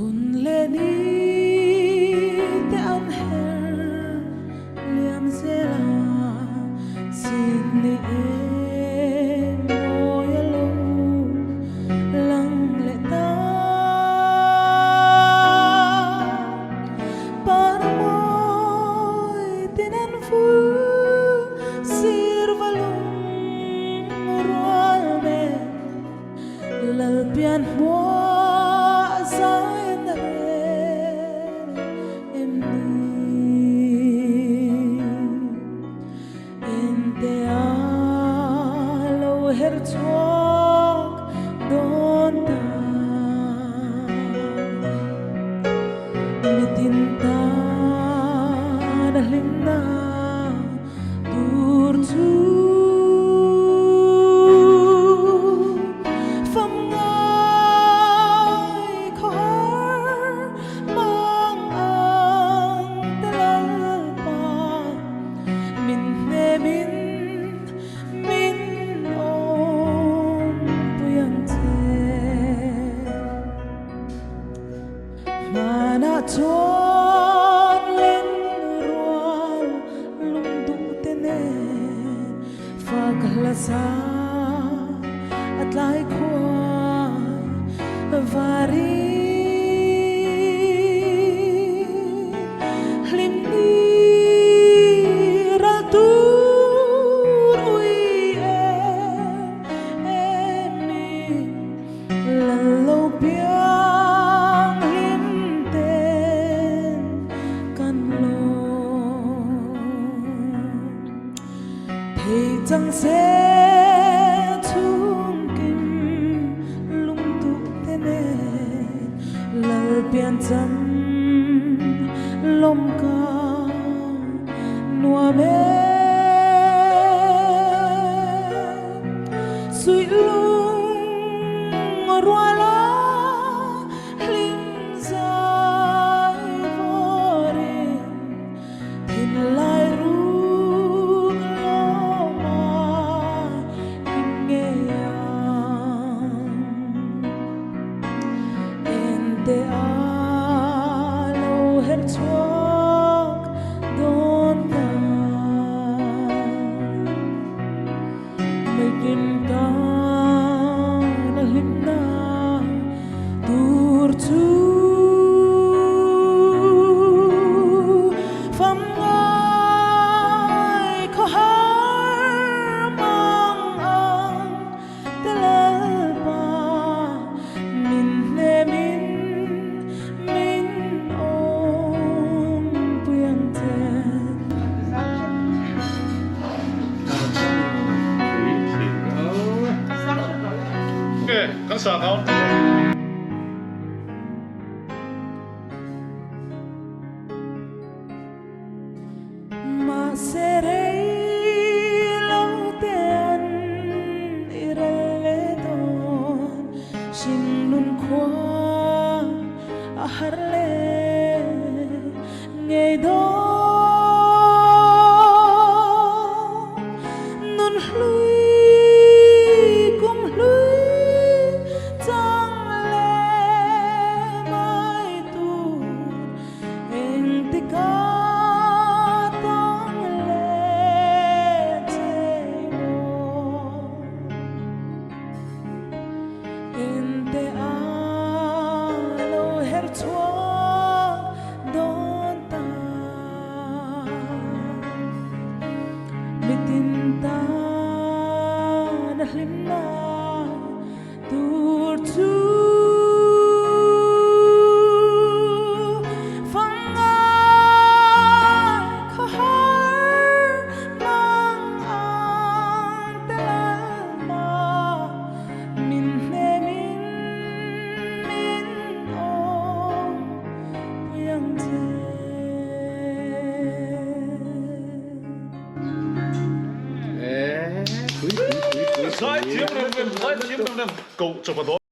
hun le ni te an her liam zela sin ni moyalo lang le ta para moy tinan fu sirvalung rualme lalpian mo Herzog donda mitinta dahlina durtu famngai khar mang ang telalpa min ne min mana ton lên rual lung du tene fagla sa at lai kwa vari hlimni ratur ui emi lalo bia chẳng sẽ chung kim lung tu thế này lal bian chăm lom ca nua mê suy lung rua la lim dài vô đêm thìn lai te alo Herzog donda meginta na himna durtu famngai kohar mang ang telalpa min ne min Khán giả không? Ma serei lâu tên irale don shin nun kwa aharle ngay don nun hlui mitinta dahlina durtu famngai khar mang ang telalma min ne min ong puyang te Sai chiếm đồng cầu chụp vào đó.